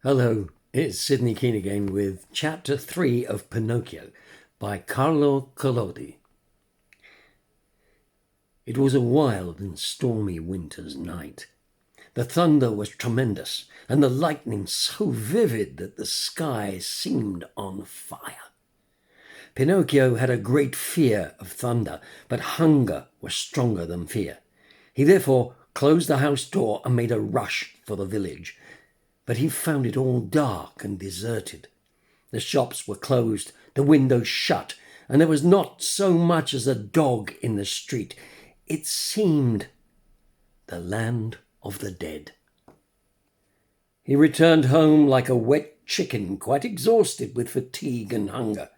Hello, it's Sidney Kean again with Chapter 3 of Pinocchio by Carlo Colodi. It was a wild and stormy winter's night. The thunder was tremendous and the lightning so vivid that the sky seemed on fire. Pinocchio had a great fear of thunder, but hunger was stronger than fear. He therefore closed the house door and made a rush for the village. But he found it all dark and deserted. The shops were closed, the windows shut, and there was not so much as a dog in the street. It seemed the land of the dead. He returned home like a wet chicken, quite exhausted with fatigue and hunger.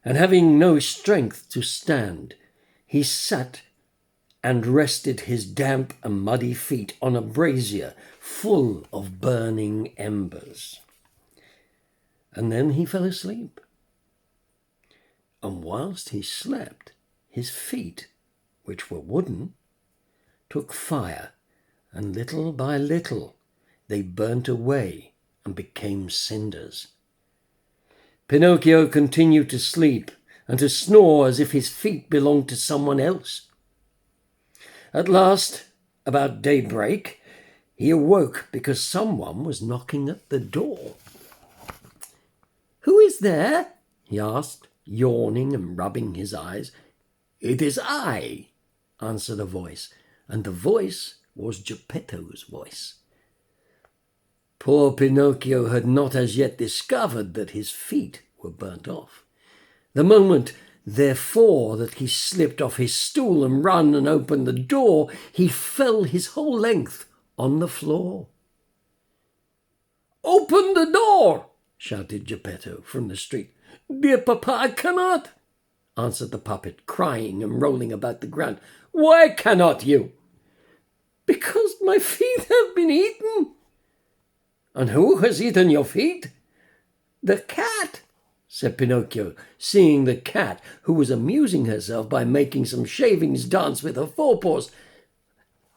And having no strength to stand, he sat and rested his damp and muddy feet on a brazier full of burning embers. And then he fell asleep. And whilst he slept, his feet, which were wooden, took fire, and little by little they burnt away and became cinders. Pinocchio continued to sleep and to snore as if his feet belonged to someone else. At last, about daybreak, he awoke because someone was knocking at the door. "Who is there?" he asked, yawning and rubbing his eyes. "It is I," answered a voice, and the voice was Geppetto's voice. Poor Pinocchio had not as yet discovered that his feet were burnt off. The moment, therefore, that he slipped off his stool and ran and opened the door, he fell his whole length on the floor. "Open the door!" shouted Geppetto from the street. "Dear papa, I cannot," answered the puppet, crying and rolling about the ground. "Why cannot you?" "Because my feet have been eaten." "And who has eaten your feet?" "The cat," said Pinocchio, seeing the cat, who was amusing herself by making some shavings dance with her forepaws.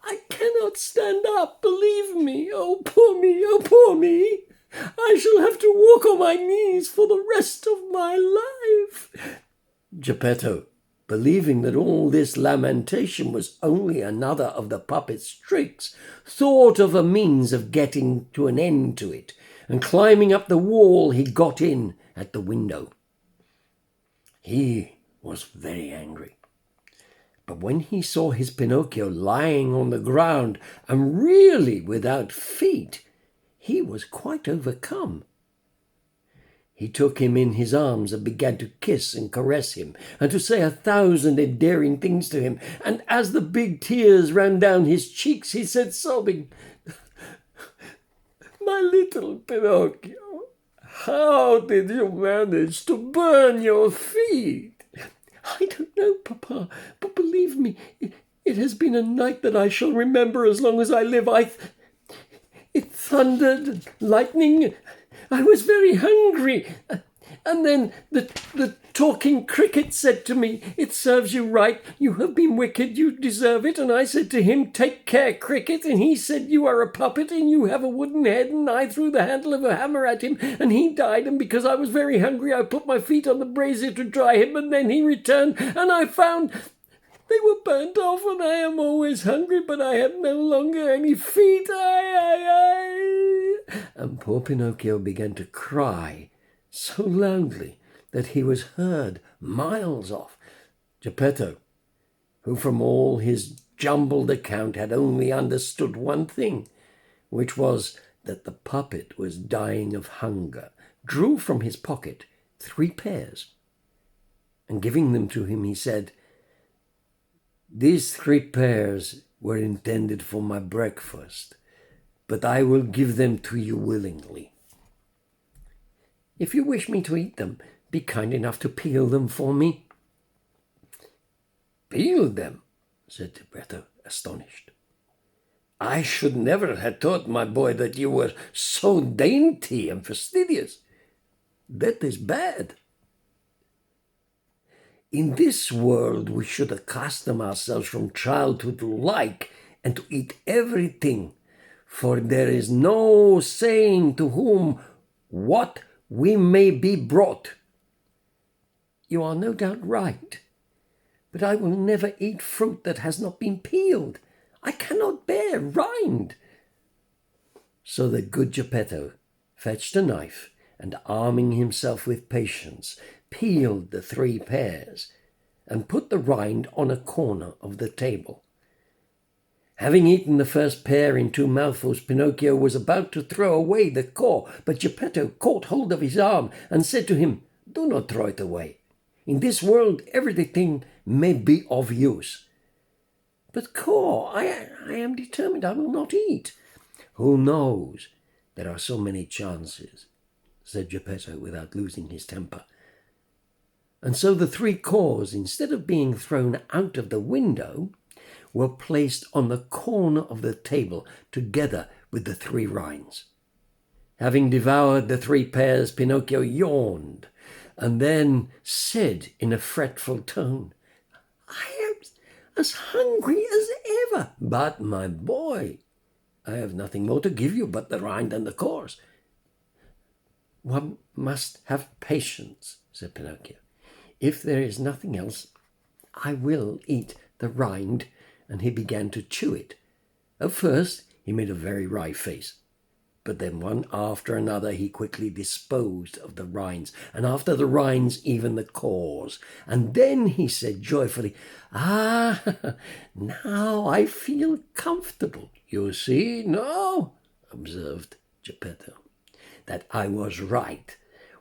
"I cannot stand up, believe me. Oh, poor me, oh, poor me. I shall have to walk on my knees for the rest of my life." Geppetto, believing that all this lamentation was only another of the puppet's tricks, thought of a means of getting to an end to it, and climbing up the wall, he got in at the window. He was very angry. But when he saw his Pinocchio lying on the ground and really without feet, he was quite overcome. He took him in his arms and began to kiss and caress him and to say 1,000 endearing things to him. And as the big tears ran down his cheeks, he said, sobbing, "My little Pinocchio, how did you manage to burn your feet?" "I don't know, Papa, but believe me, it has been a night that I shall remember as long as I live. It thundered, lightning. I was very hungry. And then the talking cricket said to me, 'It serves you right. You have been wicked. You deserve it.' And I said to him, 'Take care, cricket.' And he said, 'You are a puppet and you have a wooden head.' And I threw the handle of a hammer at him and he died. And because I was very hungry, I put my feet on the brazier to dry him. And then he returned and I found they were burnt off, and I am always hungry, but I have no longer any feet. And poor Pinocchio began to cry so loudly that he was heard miles off. Geppetto, who from all his jumbled account had only understood one thing, which was that the puppet was dying of hunger, drew from his pocket 3 pears, and giving them to him, he said, "These 3 pears were intended for my breakfast, but I will give them to you willingly. If you wish me to eat them, be kind enough to peel them for me." "Peel them?" said Geppetto, astonished. "I should never have thought, my boy, that you were so dainty and fastidious. That is bad. In this world we should accustom ourselves from childhood to like and to eat everything, for there is no saying to whom what we may be brought." "You are no doubt right, but I will never eat fruit that has not been peeled. I cannot bear rind." So the good Geppetto fetched a knife, and arming himself with patience, peeled the 3 pears, and put the rind on a corner of the table. Having eaten the first pear in 2 mouthfuls, Pinocchio was about to throw away the core, but Geppetto caught hold of his arm and said to him, "Do not throw it away. In this world everything may be of use." "But core, I am determined I will not eat." "Who knows? There are so many chances," said Geppetto without losing his temper. And so the 3 cores, instead of being thrown out of the window, were placed on the corner of the table together with the 3 rinds. Having devoured the 3 pears, Pinocchio yawned and then said in a fretful tone, "I am as hungry as ever." "But, my boy, I have nothing more to give you but the rind and the cores." "One must have patience," said Pinocchio. "If there is nothing else, I will eat the rind." And he began to chew it. At first he made a very wry face, but then one after another he quickly disposed of the rinds, and after the rinds even the cores. And then he said joyfully, "Ah, now I feel comfortable." "You see now," observed Geppetto, "that I was right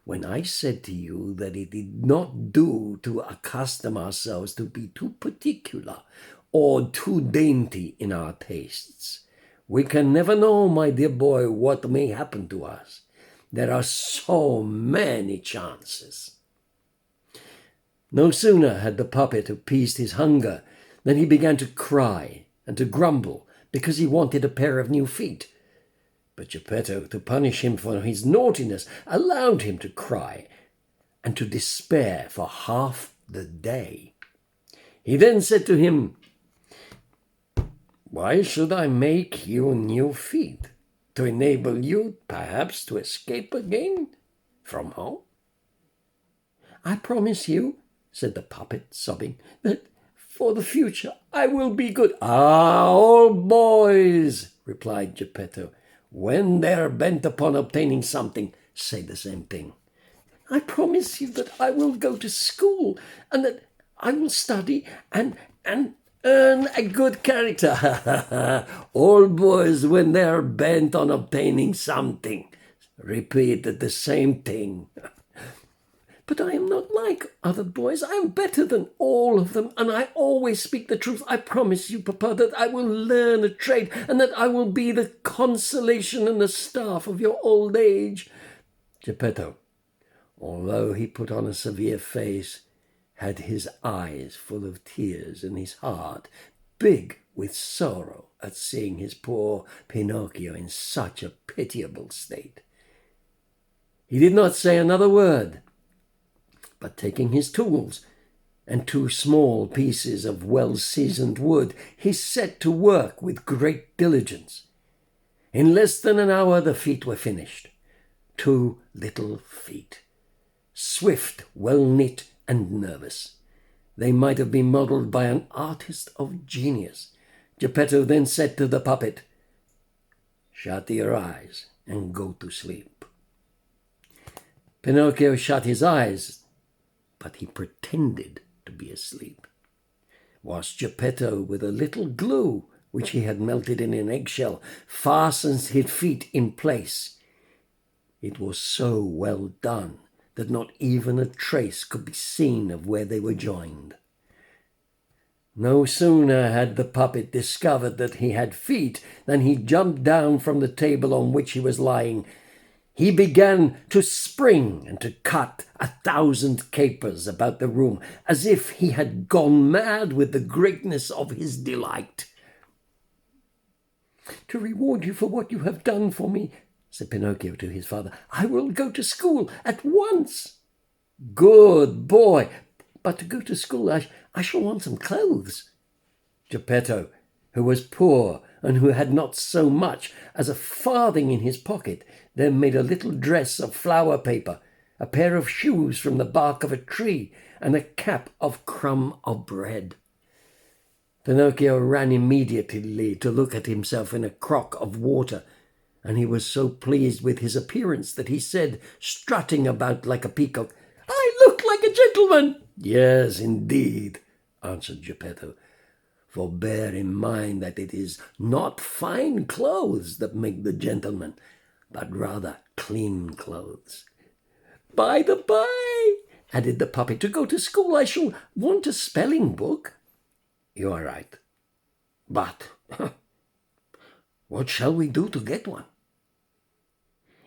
when I said to you that it did not do to accustom ourselves to be too particular or too dainty in our tastes. We can never know, my dear boy, what may happen to us. There are so many chances." No sooner had the puppet appeased his hunger than he began to cry and to grumble because he wanted a pair of new feet. But Geppetto, to punish him for his naughtiness, allowed him to cry and to despair for half the day. He then said to him, "Why should I make you new feet? To enable you, perhaps, to escape again from home?" "I promise you," said the puppet, sobbing, "that for the future I will be good." "Ah, all boys," replied Geppetto, "when they are bent upon obtaining something, say the same thing." "I promise you that I will go to school and that I will study and earn a good character." "All boys, when they are bent on obtaining something, repeat the same thing." "But I am not like other boys. I am better than all of them, and I always speak the truth. I promise you, Papa, that I will learn a trade and that I will be the consolation and the staff of your old age." Geppetto, although he put on a severe face, had his eyes full of tears and his heart big with sorrow at seeing his poor Pinocchio in such a pitiable state. He did not say another word, but taking his tools and 2 small pieces of well-seasoned wood, he set to work with great diligence. In less than an hour the feet were finished. 2 little feet, swift, well-knit, and nervous. They might have been modelled by an artist of genius. Geppetto then said to the puppet, "Shut your eyes and go to sleep." Pinocchio shut his eyes, but he pretended to be asleep, whilst Geppetto, with a little glue which he had melted in an eggshell, fastened his feet in place. It was so well done that not even a trace could be seen of where they were joined. No sooner had the puppet discovered that he had feet than he jumped down from the table on which he was lying. He began to spring and to cut 1,000 capers about the room, as if he had gone mad with the greatness of his delight. "To reward you for what you have done for me," said Pinocchio to his father, "I will go to school at once." "Good boy! But to go to school I shall want some clothes." Geppetto, who was poor and who had not so much as a farthing in his pocket, then made a little dress of flower paper, a pair of shoes from the bark of a tree, and a cap of crumb of bread. Pinocchio ran immediately to look at himself in a crock of water, and he was so pleased with his appearance that he said, strutting about like a peacock, "I look like a gentleman." "Yes, indeed," answered Geppetto, "for bear in mind that it is not fine clothes that make the gentleman, but rather clean clothes." "By the by," added the puppet, "to go to school I shall want a spelling book." "You are right. But what shall we do to get one?"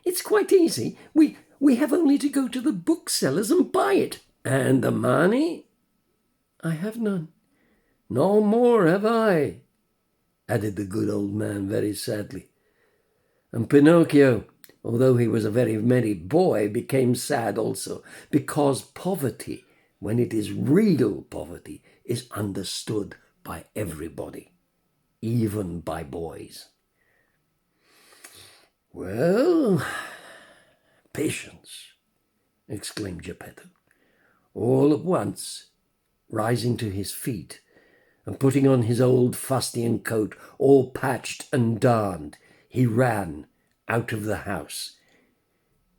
"It's quite easy. We have only to go to the booksellers and buy it." "And the money?" "I have none." "No more have I," added the good old man very sadly. And Pinocchio, although he was a very merry boy, became sad also, because poverty, when it is real poverty, is understood by everybody, even by boys. "Well, patience," exclaimed Geppetto, all at once, rising to his feet and putting on his old fustian coat, all patched and darned. He ran out of the house.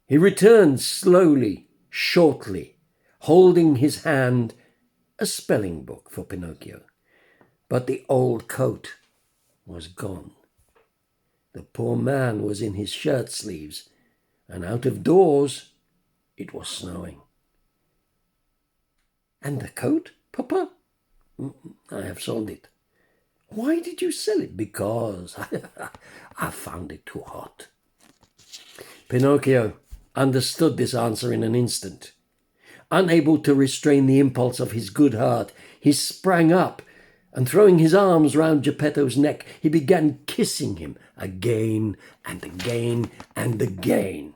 He returned slowly, shortly, holding his hand a spelling book for Pinocchio. But the old coat was gone. The poor man was in his shirt sleeves, and out of doors it was snowing. "And the coat, Papa?" "I have sold it." "Why did you sell it?" "Because I found it too hot." Pinocchio understood this answer in an instant. Unable to restrain the impulse of his good heart, he sprang up, and throwing his arms round Geppetto's neck, he began kissing him again and again and again.